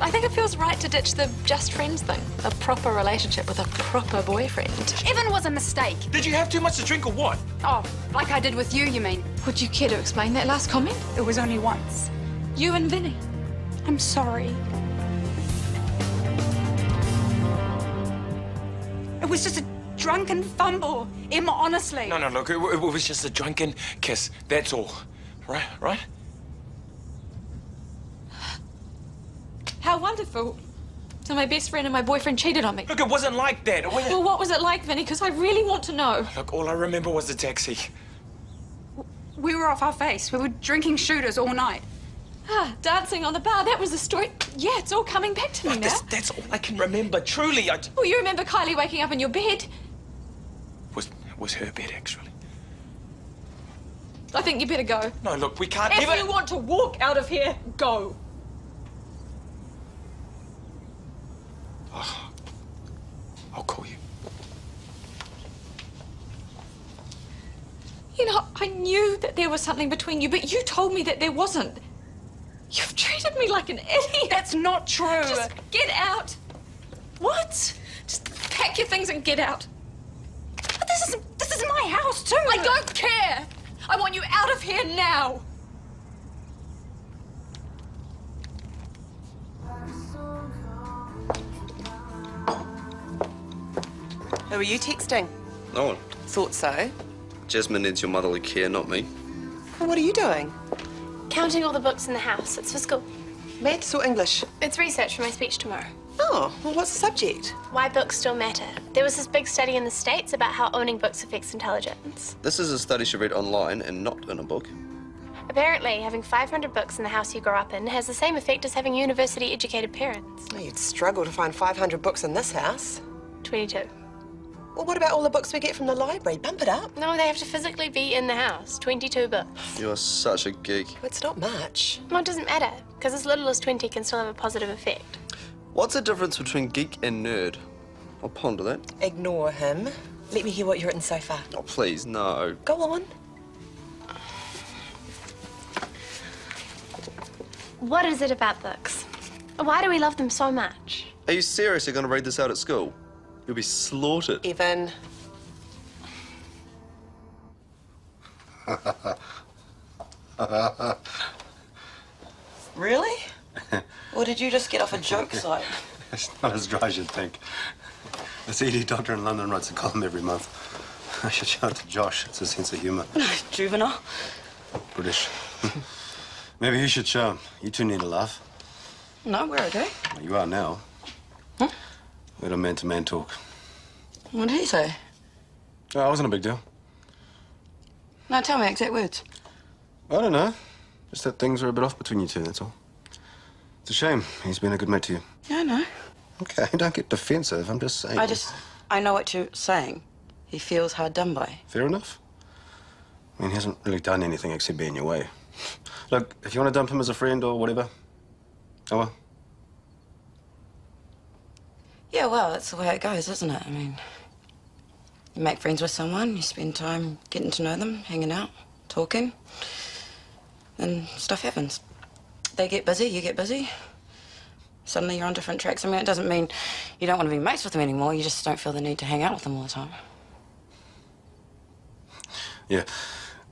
I think it feels right to ditch the just friends thing. A proper relationship with a proper boyfriend. Evan was a mistake. Did you have too much to drink or what? Oh, like I did with you mean? Would you care to explain that last comment? It was only once. You and Vinny. I'm sorry. It was just a drunken fumble. Emma, honestly. No, look, it was just a drunken kiss. That's all. Right? How wonderful. So my best friend and my boyfriend cheated on me. Look, it wasn't like that. Well, what was it like, Vinny? Because I really want to know. Look, all I remember was the taxi. We were off our face. We were drinking shooters all night. Dancing on the bar. That was the story. Yeah, it's all coming back to me now. That's all I can remember. Truly, Well, you remember Kylie waking up in your bed? Was her bed, actually. I think you better go. No, look, we can't If you want to walk out of here, go. Oh, I'll call you. You know, I knew that there was something between you, but you told me that there wasn't. You've treated me like an idiot. That's not true. Just get out. What? Just pack your things and get out. But this is my house too. I don't care. I want you out of here now. Who are you texting? No one. Thought so. Jasmine needs your motherly care, not me. Well, what are you doing? Counting all the books in the house. It's for school. Maths or English? It's research for my speech tomorrow. Oh, well, what's the subject? Why books still matter. There was this big study in the States about how owning books affects intelligence. This is a study she read online and not in a book. Apparently, having 500 books in the house you grow up in has the same effect as having university-educated parents. Oh, you'd struggle to find 500 books in this house. 22. Well, what about all the books we get from the library? Bump it up. No, they have to physically be in the house. 22 books. You are such a geek. Well, it's not much. Well, it doesn't matter, because as little as 20 can still have a positive effect. What's the difference between geek and nerd? I'll ponder that. Ignore him. Let me hear what you've written so far. Oh, please, no. Go on. What is it about books? Why do we love them so much? Are you seriously going to read this out at school? You'll be slaughtered. Evan. Really? Or did you just get off a joke site? It's not as dry as you'd think. The CD doctor in London writes a column every month. I should show it to Josh. It's a sense of humour. Juvenile. British. Maybe you should show him. You two need a laugh. No, we're okay. Well, you are now. Huh? We had a man-to-man talk. What did he say? Oh, it wasn't a big deal. No, tell me exact words. I don't know. Just that things are a bit off between you two, that's all. It's a shame. He's been a good mate to you. Yeah, I know. Okay, don't get defensive. I'm just saying. I know what you're saying. He feels hard done by. Fair enough. I mean, he hasn't really done anything except be in your way. Look, if you want to dump him as a friend or whatever, oh well. Yeah, well, that's the way it goes, isn't it? I mean, you make friends with someone, you spend time getting to know them, hanging out, talking, and stuff happens. They get busy, you get busy. Suddenly you're on different tracks. I mean, it doesn't mean you don't want to be mates with them anymore. You just don't feel the need to hang out with them all the time. Yeah,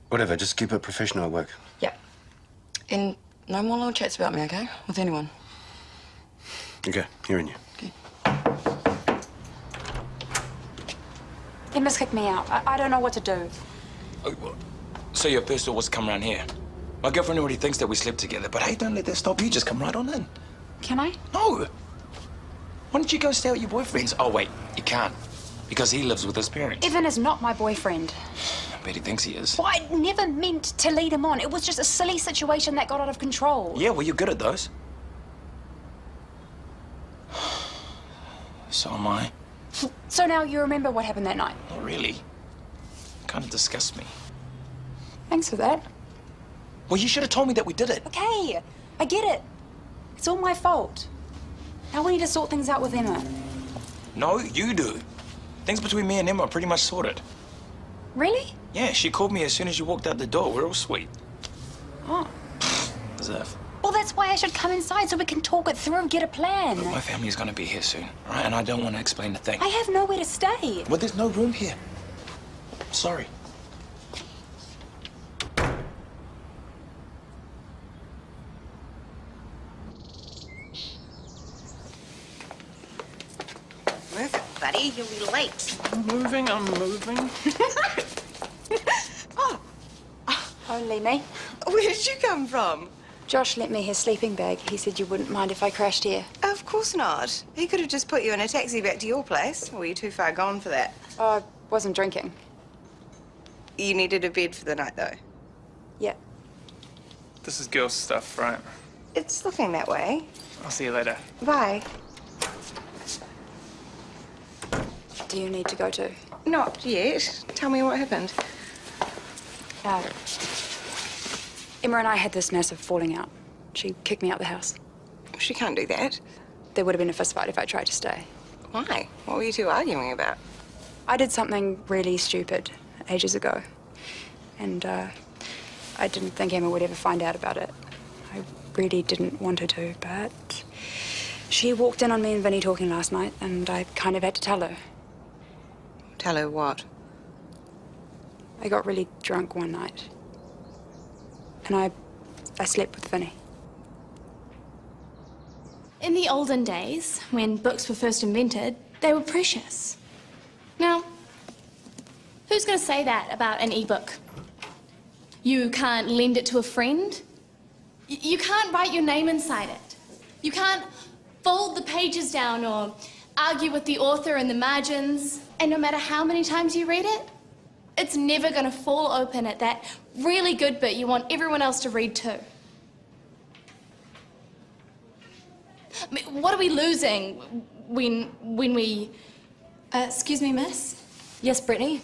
whatever. Just keep it professional at work. Yeah. And no more little chats about me, okay? With anyone. Okay, hearing you. Okay. Emma's kicked me out. I don't know what to do. Oh, well, so your first thought was to come around here. My girlfriend already thinks that we slept together, but hey, don't let that stop you. Just come right on in. Can I? No. Why don't you go stay with your boyfriends? Oh, wait, you can't. Because he lives with his parents. Evan is not my boyfriend. I bet he thinks he is. Well, I never meant to lead him on. It was just a silly situation that got out of control. Yeah, well, you're good at those. So am I. So now you remember what happened that night? Not really. Kind of disgusts me. Thanks for that. Well, you should have told me that we did it. Okay, I get it. It's all my fault. Now we need to sort things out with Emma. No, you do. Things between me and Emma are pretty much sorted. Really? Yeah, she called me as soon as you walked out the door. We're all sweet. Oh. As if. Well, that's why I should come inside so we can talk it through and get a plan. Look, my family is going to be here soon, all right? And I don't want to explain a thing. I have nowhere to stay. Well, there's no room here. Sorry. Move it, buddy. You'll be late. I'm moving. Only me. Where did you come from? Josh lent me his sleeping bag. He said you wouldn't mind if I crashed here. Of course not. He could have just put you in a taxi back to your place. Or were you too far gone for that? I wasn't drinking. You needed a bed for the night, though. Yeah. This is girl stuff, right? It's looking that way. I'll see you later. Bye. Do you need to go too? Not yet. Tell me what happened. Emma and I had this massive falling out. She kicked me out the house. She can't do that. There would have been a fist fight if I tried to stay. Why? What were you two arguing about? I did something really stupid ages ago. And I didn't think Emma would ever find out about it. I really didn't want her to, but she walked in on me and Vinny talking last night, and I kind of had to tell her. Tell her what? I got really drunk one night. And I slept with Vinny. In the olden days, when books were first invented, they were precious. Now, who's going to say that about an e-book? You can't lend it to a friend. You can't write your name inside it. You can't fold the pages down or argue with the author in the margins. And no matter how many times you read it, it's never going to fall open at that really good bit you want everyone else to read too. I mean, what are we losing when we... Excuse me, miss? Yes, Brittany?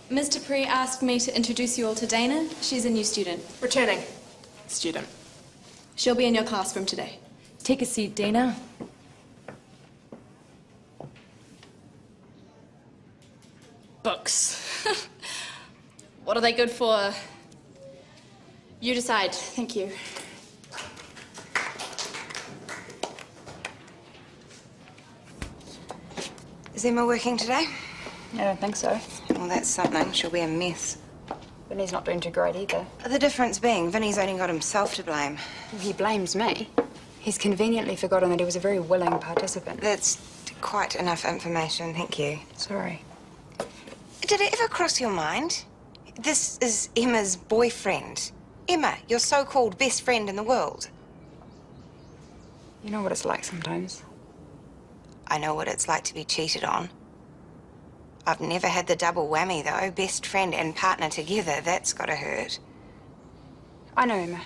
Ms. Dupree asked me to introduce you all to Dana. She's a new student. Returning student. She'll be in your classroom today. Take a seat, Dana. Books. What are they good for? You decide. Thank you. Is Emma working today? I don't think so. Well, that's something. She'll be a mess. Vinny's not doing too great either. The difference being, Vinny's only got himself to blame. He blames me. He's conveniently forgotten that he was a very willing participant. That's quite enough information, thank you. Sorry. Did it ever cross your mind? This is Emma's boyfriend. Emma, your so-called best friend in the world. You know what it's like sometimes. I know what it's like to be cheated on. I've never had the double whammy, though. Best friend and partner together, that's gotta hurt. I know Emma.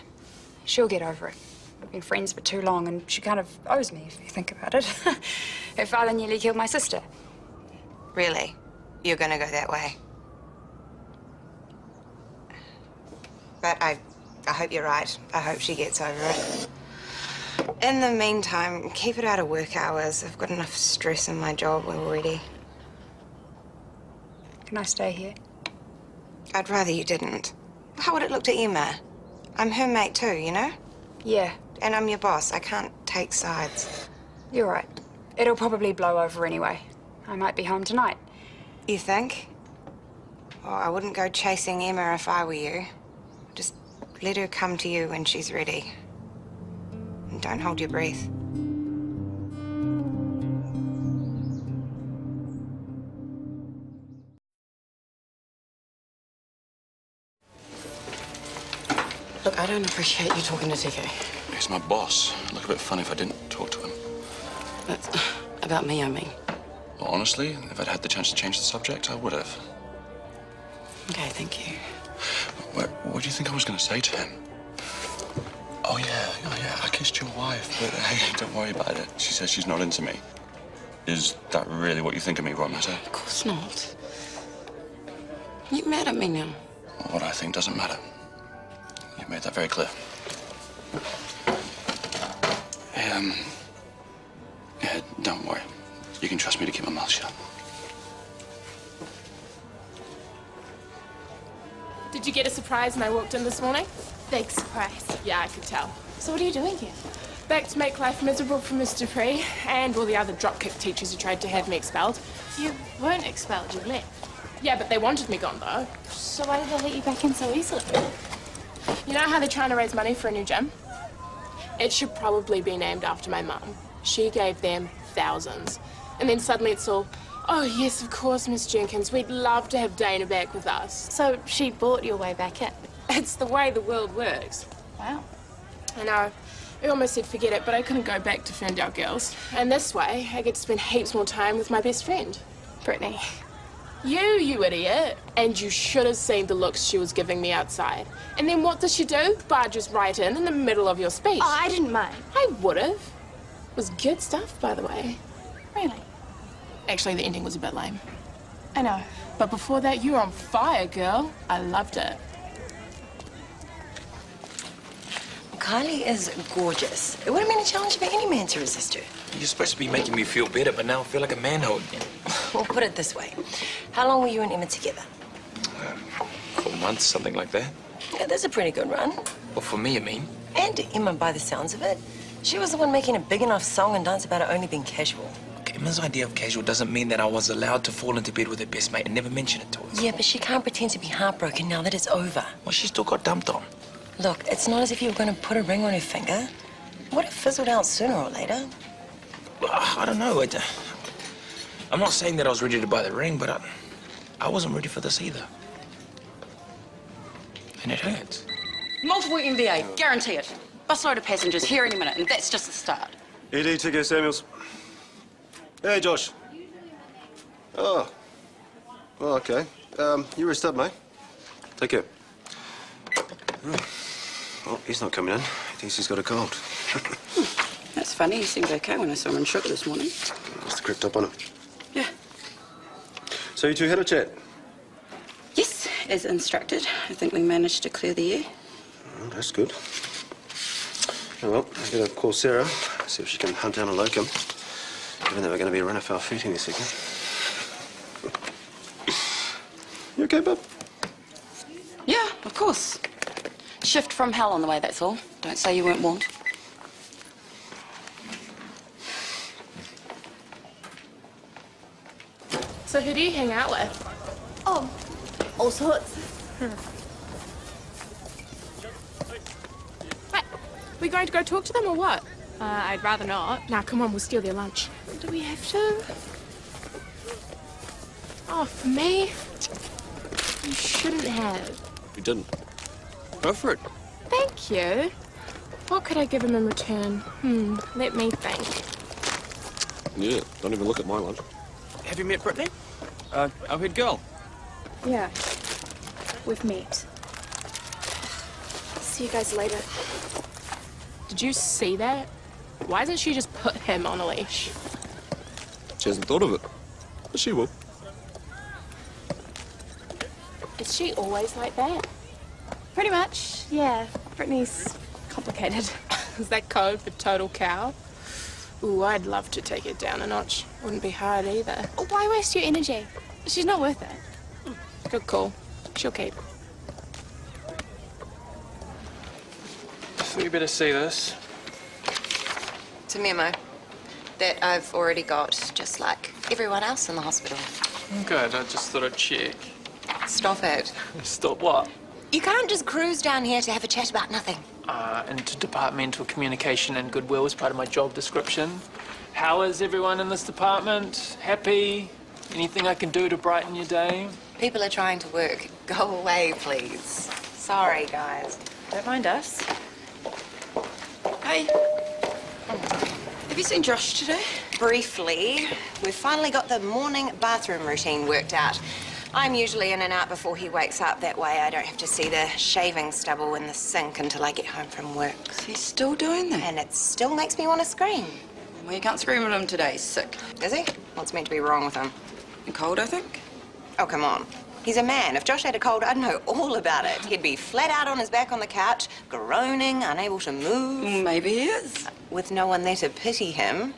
She'll get over it. We've been friends for too long, and she kind of owes me, if you think about it. Her father nearly killed my sister. Really? You're gonna go that way? But I hope you're right. I hope she gets over it. In the meantime, keep it out of work hours. I've got enough stress in my job already. Can I stay here? I'd rather you didn't. How would it look to Emma? I'm her mate too, you know? Yeah, And I'm your boss. I can't take sides. you're right. It'll probably blow over anyway. I might be home tonight. You think? Oh, I wouldn't go chasing Emma if I were you. Just let her come to you when she's ready. And don't hold your breath. Look, I don't appreciate you talking to TK. He's my boss. It'd look a bit funny if I didn't talk to him. But about me, I mean. Well, honestly, if I'd had the chance to change the subject, I would have. Okay, thank you. What do you think I was going to say to him? Oh, yeah, I kissed your wife, but hey, don't worry about it. She says she's not into me. Is that really what you think of me, Rometta? Of course not. You're mad at me now. What I think doesn't matter. You've made that very clear. Hey, yeah, don't worry. You can trust me to keep my mouth shut. Did you get a surprise when I walked in this morning? Big surprise. Yeah, I could tell. So what are you doing here? Back to make life miserable for Miss Dupree and all the other dropkick teachers who tried to have me expelled. You weren't expelled, you left. Yeah, but they wanted me gone, though. So why did they let you back in so easily? You know how they're trying to raise money for a new gym? It should probably be named after my mum. She gave them thousands. And then suddenly it's all, oh, yes, of course, Miss Jenkins, we'd love to have Dana back with us. So she bought your way back in? It's the way the world works. Wow. I know. I almost said forget it, but I couldn't go back to Ferndale Girls. And this way, I get to spend heaps more time with my best friend. Brittany. You idiot. And you should have seen the looks she was giving me outside. And then what does she do? Barges right in the middle of your speech. Oh, I didn't mind. I would have. It was good stuff, by the way. Really? Actually, the ending was a bit lame. I know. But before that, you were on fire, girl. I loved it. Kylie is gorgeous. It wouldn't have been a challenge for any man to resist her. You're supposed to be making me feel better, but now I feel like a manhole again. Well, put it this way. How long were you and Emma together? A couple months, something like that. Yeah, that's a pretty good run. Well, for me, I mean. And Emma, by the sounds of it, she was the one making a big enough song and dance about it only being casual. Look, Emma's idea of casual doesn't mean that I was allowed to fall into bed with her best mate and never mention it to us. Yeah, but she can't pretend to be heartbroken now that it's over. Well, she still got dumped on. Look, it's not as if you were going to put a ring on her finger. Would have fizzled out sooner or later. I don't know. I'm not saying that I was ready to buy the ring, but I wasn't ready for this either. And it hurts. Multiple MVA, guarantee it. Busload of passengers here any minute, and that's just the start. ED, take care, Samuels. Hey, Josh. Oh. Well, okay. You rest up, mate. Take care. Well, he's not coming in. He thinks he's got a cold. That's funny. He seemed okay when I saw him in sugar this morning. Must have crept up on him. Yeah. So you two had a chat? Yes, as instructed. I think we managed to clear the air. Oh, that's good. Oh, well, I'm going to call Sarah, see if she can hunt down a locum, given that we're going to be running our feet any second. You okay, bub? Yeah, of course. Shift from hell on the way, that's all. Don't say you weren't warned. So who do you hang out with? Oh, all sorts. Wait, we going to go talk to them or what? I'd rather not. Nah, come on, we'll steal their lunch. Do we have to? Oh, for me? You shouldn't have. You didn't. Go for it. Thank you. What could I give him in return? Let me think. Yeah, don't even look at my lunch. Have you met Brittany? Our head girl. Yeah, we've met. See you guys later. Did you see that? Why hasn't she just put him on a leash? She hasn't thought of it, but she will. Is she always like that? Pretty much, yeah. Brittany's complicated. Is that code for total cow? Ooh, I'd love to take it down a notch. Wouldn't be hard either. Why waste your energy? She's not worth it. Good call. She'll keep. So you better see this. It's a memo that I've already got, just like everyone else in the hospital. Good, I just thought I'd check. Stop it. Stop what? You can't just cruise down here to have a chat about nothing. Interdepartmental communication and goodwill is part of my job description. How is everyone in this department? Happy? Anything I can do to brighten your day? People are trying to work. Go away, please. Sorry, guys. Don't mind us. Hey. Have you seen Josh today? Briefly, we've finally got the morning bathroom routine worked out. I'm usually in and out before he wakes up. That way I don't have to see the shaving stubble in the sink until I get home from work. He's still doing that? And it still makes me want to scream. Well, you can't scream at him today. He's sick. Is he? What's meant to be wrong with him? A cold, I think. Oh, come on. He's a man. If Josh had a cold, I'd know all about it. He'd be flat out on his back on the couch, groaning, unable to move. Maybe he is. With no one there to pity him.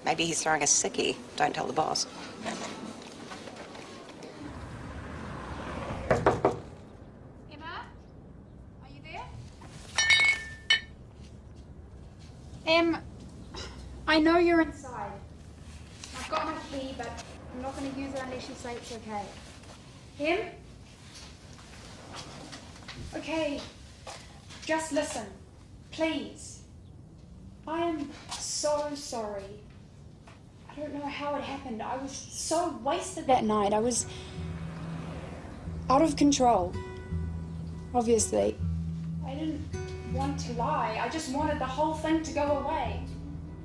Maybe he's throwing a sickie. Don't tell the boss. Emma? Are you there? I know you're inside. I've got my key, but I'm not going to use it unless you say it's okay. Him? Okay, just listen, please. I am so sorry. I don't know how it happened. I was so wasted that night. I was out of control, obviously. I didn't want to lie. I just wanted the whole thing to go away.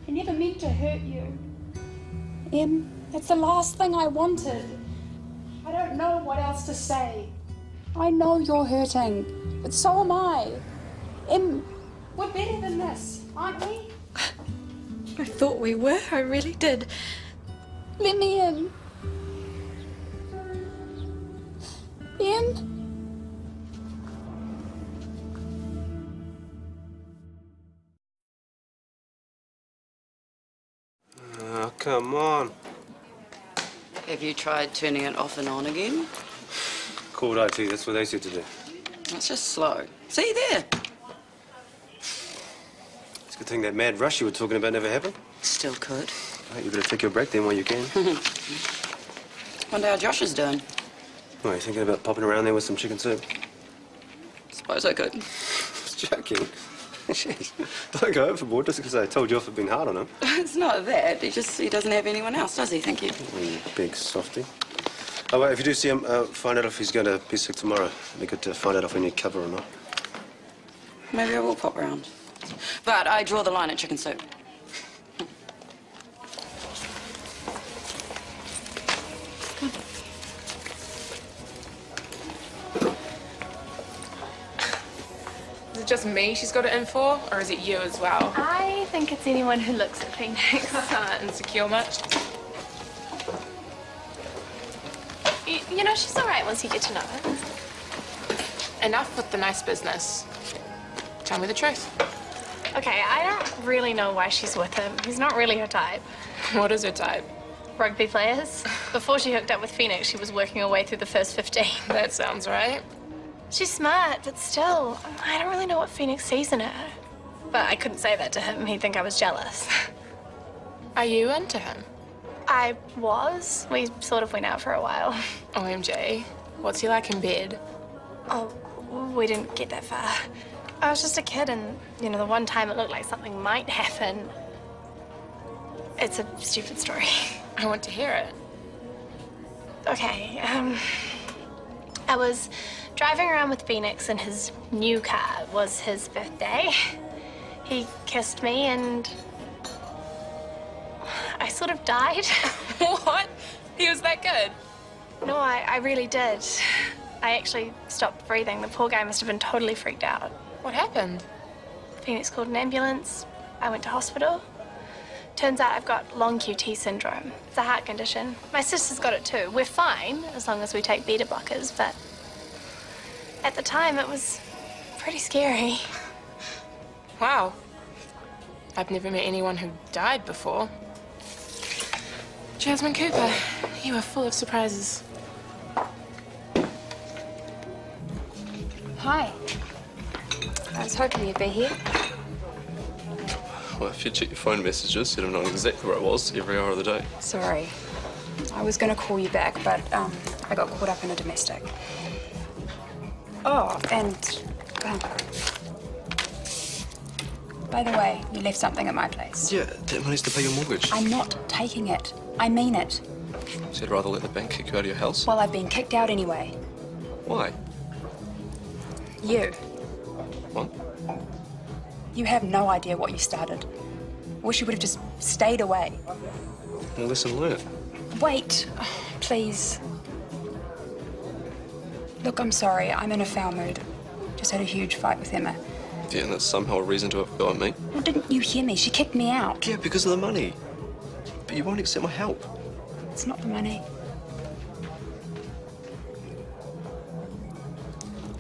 I never meant to hurt you. Em, that's the last thing I wanted. I don't know what else to say. I know you're hurting, but so am I. Em, we're better than this, aren't we? I thought we were. I really did. Let me in. Em? Oh, come on. Have you tried turning it off and on again? Called IT, that's what they said to do. It's just slow. See there? It's a good thing that mad rush you were talking about never happened. Still could. Right, you better take your break then while you can. Wonder how Josh is doing. What, you thinking about popping around there with some chicken soup? Suppose I could. Just joking. Jeez. Don't go overboard just because I told you off for being hard on him. It's not that. He doesn't have anyone else, does he? Thank you. Big softy. Oh, well, if you do see him, find out if he's going to be sick tomorrow. It'd be good to find out if we need cover or not. Maybe I will pop round. But I draw the line at chicken soup. Is it just me she's got it in for, or is it you as well? I think it's anyone who looks at Phoenix. Insecure much? You know, she's all right once you get to know her. Enough with the nice business. Tell me the truth. Okay, I don't really know why she's with him. He's not really her type. What is her type? Rugby players. Before she hooked up with Phoenix, she was working her way through the first 15. That sounds right. She's smart, but still, I don't really know what Phoenix sees in her. But I couldn't say that to him. He'd think I was jealous. Are you into him? I was. We sort of went out for a while. OMG. What's he like in bed? Oh, we didn't get that far. I was just a kid, and, you know, the one time it looked like something might happen. It's a stupid story. I want to hear it. Okay, I was driving around with Phoenix in his new car. It was his birthday. He kissed me, and I sort of died. What? He was that good? No, I really did. I actually stopped breathing. The poor guy must have been totally freaked out. What happened? Phoenix called an ambulance. I went to hospital. Turns out I've got long QT syndrome. It's a heart condition. My sister's got it too. We're fine as long as we take beta blockers, but at the time it was pretty scary. Wow. I've never met anyone who died before. Jasmine Cooper, you are full of surprises. Hi. I was hoping you'd be here. Well, if you check your phone messages, you'd have known exactly where I was every hour of the day. Sorry. I was going to call you back, but I got caught up in a domestic. Oh, and by the way, you left something at my place. Yeah, that money's to pay your mortgage. I'm not taking it. I mean it. So you'd rather let the bank kick you out of your house? Well, I've been kicked out anyway. Why? You. What? You have no idea what you started. Wish you would have just stayed away. Well, lesson learned. Wait, please. Look, I'm sorry. I'm in a foul mood. Just had a huge fight with Emma. Yeah, and that's somehow a reason to have a go at me. Well, didn't you hear me? She kicked me out. Yeah, because of the money. But you won't accept my help. It's not the money.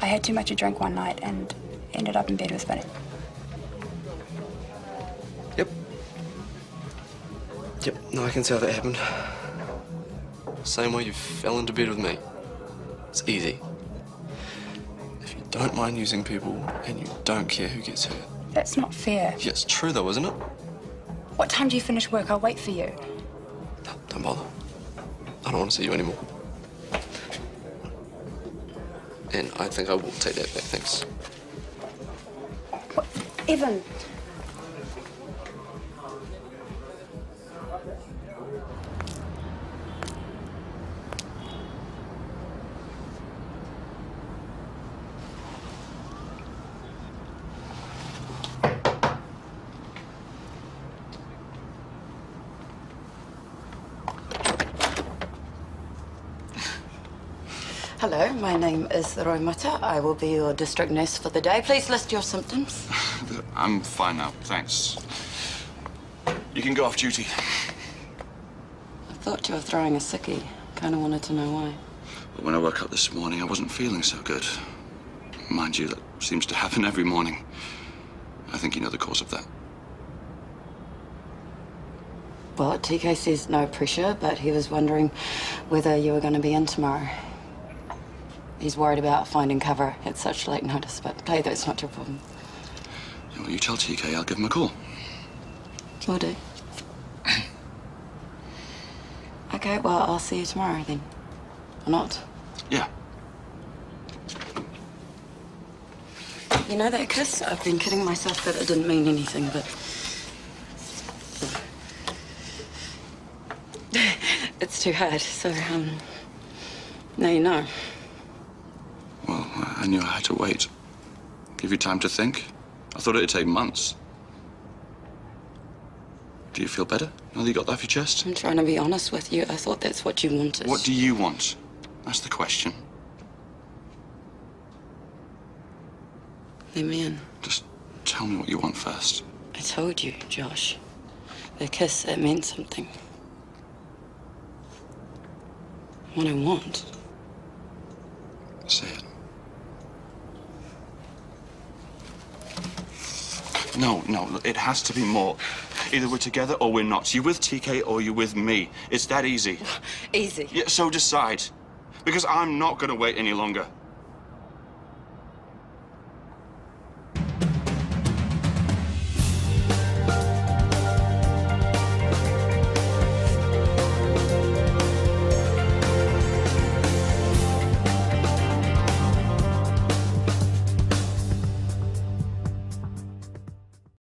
I had too much to drink one night and ended up in bed with Vinny. Yep, no, I can see how that happened. Same way you fell into bed with me. It's easy. If you don't mind using people and you don't care who gets hurt. That's not fair. Yeah, it's true though, isn't it? What time do you finish work? I'll wait for you. Don't bother. I don't want to see you anymore. And I think I will take that back, thanks. What? Evan. Hello, my name is Roimata. I will be your district nurse for the day. Please list your symptoms. I'm fine now, thanks. You can go off duty. I thought you were throwing a sickie. Kind of wanted to know why. But when I woke up this morning, I wasn't feeling so good. Mind you, that seems to happen every morning. I think you know the cause of that. Well, TK says no pressure, but he was wondering whether you were going to be in tomorrow. He's worried about finding cover at such late notice, but hey, that's not your problem. Yeah, well, you tell TK I'll give him a call. Will do. Okay, well, I'll see you tomorrow then. Or not? Yeah. You know that kiss? I've been kidding myself that it didn't mean anything, but... it's too hard, so, now you know. Well, I knew I had to wait. Give you time to think. I thought it'd take months. Do you feel better now that you got that off your chest? I'm trying to be honest with you. I thought that's what you wanted. What do you want? That's the question. Let me in. Just tell me what you want first. I told you, Josh. The kiss, it meant something. What I want. Say it. No, look, it has to be more. Either we're together or we're not. You with TK or you with me. It's that easy. Easy. Yeah, so decide. Because I'm not gonna wait any longer.